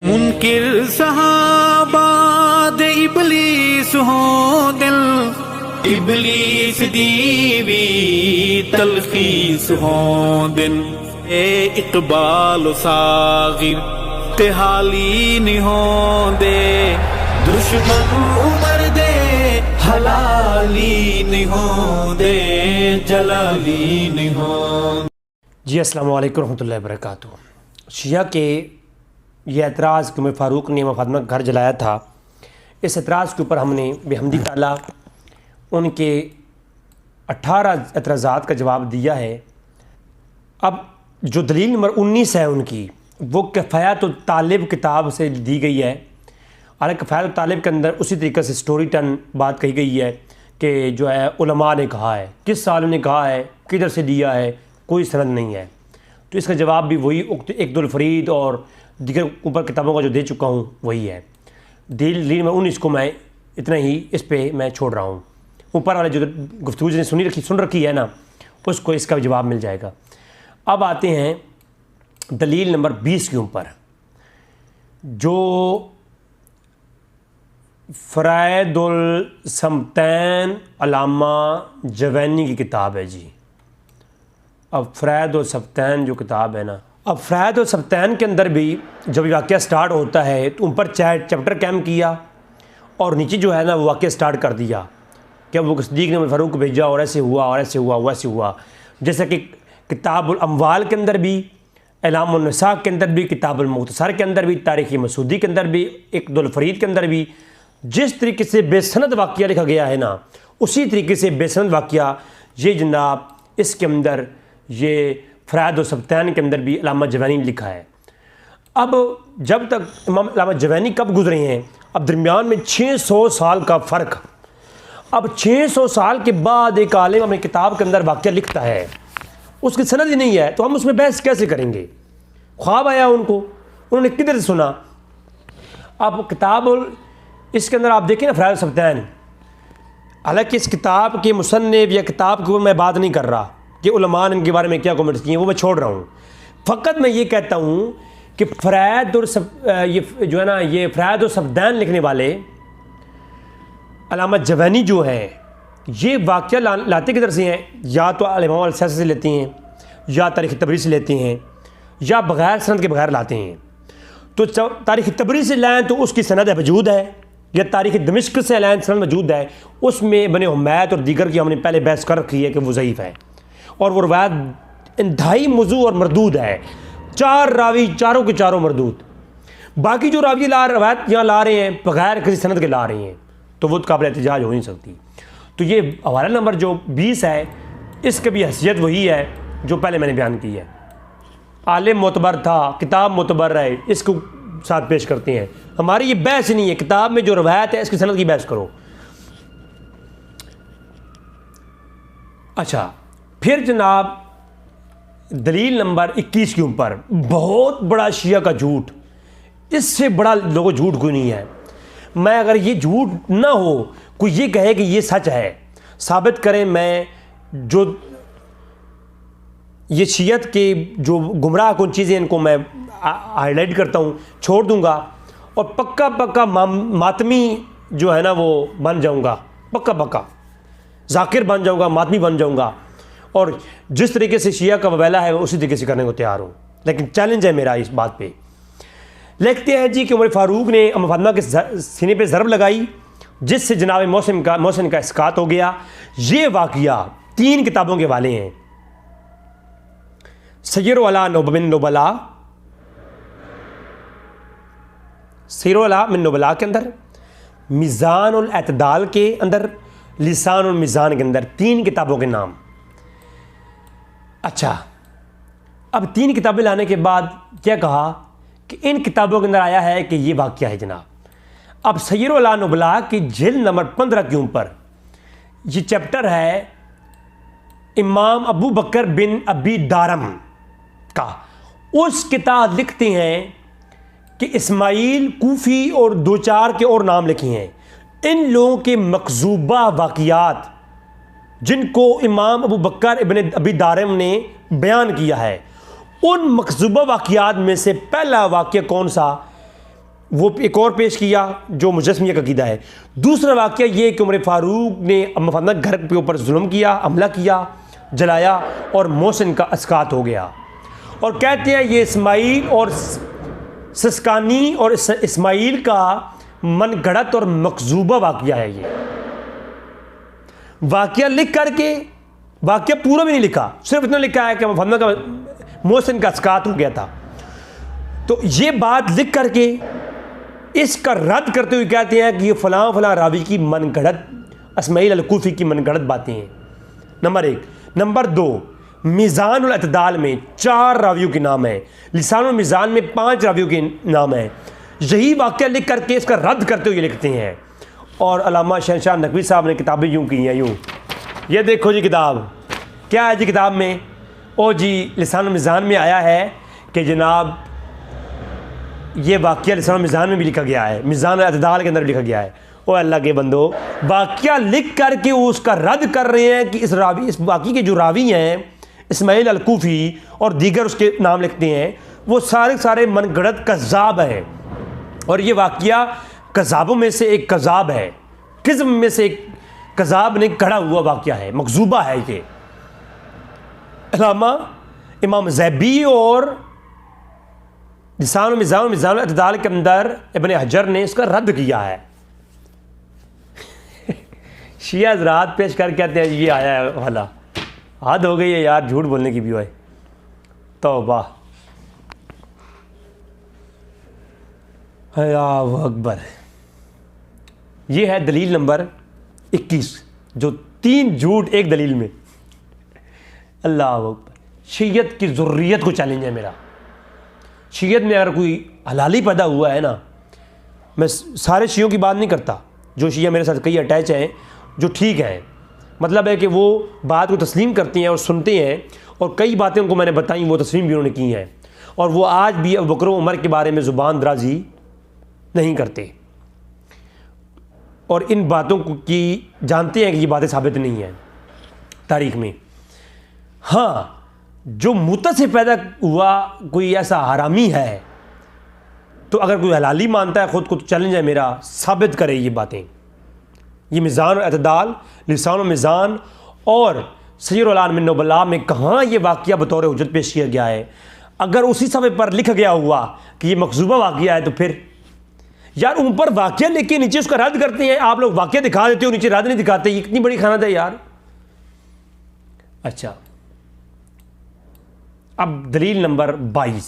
منکر صحابہ دے ابلیس ہو دل، ابلیس دیوی تلخیص ہو دل، اے اقبال و ساغر تے حالی نہیں ہو دے، دشمن عمر دے حلالی نہیں ہو دے، جلالی نہیں ہو۔ جی السلام علیکم ورحمۃ اللہ وبرکاتہ۔ شیعہ کے یہ اعتراض کہ عمر فاروق نے امام فاطمہ کا گھر جلایا تھا، اس اعتراض کے اوپر ہم نے بحمدی تعالیٰ ان کے 18 اعتراضات کا جواب دیا ہے۔ اب جو دلیل نمبر 19 ہے ان کی، وہ کفایت الطالب کتاب سے دی گئی ہے۔ حالانکہ کفایت الطالب کے اندر اسی طریقے سے سٹوری ٹن بات کہی گئی ہے کہ جو ہے علماء نے کہا ہے، کس سال نے کہا ہے، کدھر سے دیا ہے، کوئی سند نہیں ہے۔ تو اس کا جواب بھی وہی اقد الفرید اور دیگر اوپر کتابوں کا جو دے چکا ہوں وہی ہے۔ دلیل نمبر 19 کو میں اتنا ہی اس پہ میں چھوڑ رہا ہوں۔ اوپر والے جو گفتگو نے سن رکھی ہے نا، اس کو اس کا جواب مل جائے گا۔ اب آتے ہیں دلیل نمبر 20 کے اوپر، جو فرائد الصمتین علامہ جوینی کی کتاب ہے۔ جی اب فرائد الصمتین جو کتاب ہے نا، اب فرائد الصمتین کے اندر بھی جب واقعہ سٹارٹ ہوتا ہے تو اوپر چیپٹر کیمپ کیا اور نیچے جو ہے نا وہ واقعہ سٹارٹ کر دیا کہ ابو صدیق نے عمر فاروق کو بھیجا اور ایسے ہوا اور ایسے ہوا ویسے ہوا۔ جیسا کہ کتاب الاموال کے اندر بھی، اعلام النساء کے اندر بھی، کتاب المختصر کے اندر بھی، تاریخ مسعودی کے اندر بھی، اقد الفرید کے اندر بھی جس طریقے سے بے سند واقعہ لکھا گیا ہے نا، اسی طریقے سے بے سند واقعہ یہ جناب اس کے اندر یہ فرائد الصمتین کے اندر بھی علامہ جوینی نے لکھا ہے۔ اب جب تک امام علامہ جوینی کب گزرے ہیں، اب درمیان میں 600 سال کا فرق۔ اب 600 سال کے بعد ایک عالم اپنی کتاب کے اندر واقعہ لکھتا ہے، اس کی سند ہی نہیں ہے، تو ہم اس میں بحث کیسے کریں گے؟ خواب آیا ان کو، انہوں نے کدھر سے سنا؟ اب کتاب اس کے اندر آپ دیکھیں نا فرائد الصمتین، حالانکہ اس کتاب کے مصنف یا کتاب کے اوپر میں بات نہیں کر رہا کہ علماء نے ان کے بارے میں کیا کمنٹس کیے ہیں، وہ میں چھوڑ رہا ہوں۔ فقط میں یہ کہتا ہوں کہ یہ جو ہے نا یہ فرائد الصمتین لکھنے والے علامہ جوینی جو ہے، یہ واقعہ لاتے کدھر سے ہیں؟ یا تو الامام السیاسی سے لیتے ہیں، یا تاریخ تبری سے لیتے ہیں، یا بغیر سند کے بغیر لاتے ہیں۔ تو تاریخ تبری سے لائیں تو اس کی سند موجود ہے، یا تاریخ دمشق سے لائیں سند موجود ہے، اس میں ابن حمید اور دیگر کی ہم نے پہلے بحث کر رکھی ہے کہ وہ ضعیف ہے، اور وہ روایت انتہائی موضوع اور مردود ہے۔ 4 راوی چاروں کے چاروں مردود، باقی جو راوی روایت یہاں لا رہے ہیں بغیر کسی سند کے لا رہے ہیں، تو وہ قابل احتجاج ہو نہیں سکتی۔ تو یہ حوالہ نمبر جو 20 ہے، اس کی بھی حیثیت وہی ہے جو پہلے میں نے بیان کی ہے۔ عالم معتبر تھا، کتاب معتبر ہے، اس کو ساتھ پیش کرتے ہیں۔ ہماری یہ بحث نہیں ہے، کتاب میں جو روایت ہے اس کی سند کی بحث کرو۔ اچھا، پھر جناب دلیل نمبر 21 کے اوپر بہت بڑا شیعہ کا جھوٹ، اس سے بڑا لوگوں جھوٹ کوئی نہیں ہے۔ میں اگر یہ جھوٹ نہ ہو، کوئی یہ کہے کہ یہ سچ ہے، ثابت کریں، میں جو یہ شیعت کے جو گمراہ کن چیزیں ان کو میں ہائی لائٹ کرتا ہوں، چھوڑ دوں گا، اور پکا ماتمی جو ہے نا وہ بن جاؤں گا، پکا ذاکر بن جاؤں گا، ماتمی بن جاؤں گا، اور جس طریقے سے شیعہ کا وبیلہ ہے اسی طریقے سے کرنے کو تیار ہوں۔ لیکن چیلنج ہے میرا اس بات پہ۔ لکھتے ہیں جی کہ عمر فاروق نے امام فاطمہ کے سینے پہ ضرب لگائی، جس سے جناب محسن کا اسقاط ہو گیا۔ یہ واقعہ 3 کتابوں کے والے ہیں، سیر من نبلاء کے اندر، میزان الاعتدال کے اندر، لسان المیزان کے اندر، 3 کتابوں کے نام۔ اچھا، اب 3 کتابیں لانے کے بعد کیا کہا کہ ان کتابوں کے اندر آیا ہے کہ یہ واقعہ ہے جناب۔ اب سیر نبلاء کی جلد نمبر 15 کے اوپر یہ چیپٹر ہے امام ابو بکر بن ابی دارم کا۔ اس کتاب لکھتے ہیں کہ اسماعیل کوفی اور 2-4 کے اور نام لکھے ہیں، ان لوگوں کے مکذوبہ واقعات جن کو امام ابو بکر ابن ابی دارم نے بیان کیا ہے، ان مکذوبہ واقعات میں سے پہلا واقعہ کون سا؟ وہ ایک اور پیش کیا جو مجسمیہ کا عقیدہ ہے. دوسرا واقعہ یہ کہ عمر فاروق نے اما فاطمہ کے گھر کے اوپر ظلم کیا, حملہ کیا, جلایا اور محسن کا اسقاط ہو گیا. اور کہتے ہیں یہ اسماعیل اور سسکانی اور اسماعیل کا من گھڑت اور مکذوبہ واقعہ ہے. یہ واقعہ لکھ کر کے, واقعہ پورا بھی نہیں لکھا, صرف اتنا لکھا ہے کہ محمد کا محسن کا اسقاط ہو گیا تھا. تو یہ بات لکھ کر کے اس کا رد کرتے ہوئے کہتے ہیں کہ یہ فلاں فلاں راوی کی من گھڑت, اسماعیل الکوفی کی من گھڑت باتیں ہیں. نمبر 1. نمبر 2, میزان الاعتدال میں 4 راویوں کے نام ہیں, لسان المیزان میں 5 راویوں کے نام ہیں. یہی واقعہ لکھ کر کے اس کا رد کرتے ہوئے لکھتے ہیں. اور علامہ شہنشاہ نقوی صاحب نے کتابیں یوں کی ہیں, یوں. یہ دیکھو جی کتاب, کیا ہے جی کتاب میں؟ او جی لسان المیزان میں آیا ہے کہ جناب یہ واقعہ لسان المیزان میں بھی لکھا گیا ہے, میزان الاعتدال کے اندر بھی لکھا گیا ہے. او اللہ کے بندو, واقعہ لکھ کر کے اس کا رد کر رہے ہیں کہ اس واقعی کے جو راوی ہیں اسماعیل الکوفی اور دیگر اس کے نام لکھتے ہیں, وہ سارے من گھڑت کذاب ہیں. اور یہ واقعہ کذابوں میں سے ایک کذاب ہے, قسم میں سے ایک کذاب نے گھڑا ہوا واقعہ ہے, مکذوبہ ہے. یہ علامہ امام زیبی اور لسان المیزان الاعتدال کے اندر ابن حجر نے اس کا رد کیا ہے. شیعہ حضرات پیش کر کہتے ہیں یہ آیا ہے حوالہ. حد ہو گئی ہے یار جھوٹ بولنے کی بھی ہوئے. توبہ, اللہ اکبر. یہ ہے دلیل نمبر 21, جو 3 جھوٹ ایک دلیل میں. اللہ اکبر. شیعت کی ذریت کو چیلنج ہے میرا. شیعت میں اگر کوئی حلالی پیدا ہوا ہے نا, میں سارے شیعوں کی بات نہیں کرتا, جو شیعہ میرے ساتھ کئی اٹیچ ہیں جو ٹھیک ہیں, مطلب ہے کہ وہ بات کو تسلیم کرتے ہیں اور سنتے ہیں, اور کئی باتیں ان کو میں نے بتائیں وہ تسلیم بھی انہوں نے کی ہیں, اور وہ آج بھی ابوبکر و عمر کے بارے میں زبان درازی نہیں کرتے, اور ان باتوں کی جانتے ہیں کہ یہ باتیں ثابت نہیں ہیں تاریخ میں. ہاں, جو مدت سے پیدا ہوا کوئی ایسا حرامی ہے تو اگر کوئی حلالی مانتا ہے خود کو, تو چیلنج ہے میرا, ثابت کرے یہ باتیں. یہ میزان الاعتدال, لسان المیزان اور سیر الاعلام من نبلاء میں کہاں یہ واقعہ بطور حجت پیش کیا گیا ہے؟ اگر اسی صفحے پر لکھا گیا ہوا کہ یہ مکذوبہ واقعہ ہے تو پھر یار اوپر واقعہ لکھ کے نیچے اس کا رد کرتے ہیں. آپ لوگ واقعہ دکھا دیتے ہو, نیچے رد نہیں دکھاتے. یہ کتنی بڑی خیانت ہے یار. اچھا, اب دلیل نمبر 22.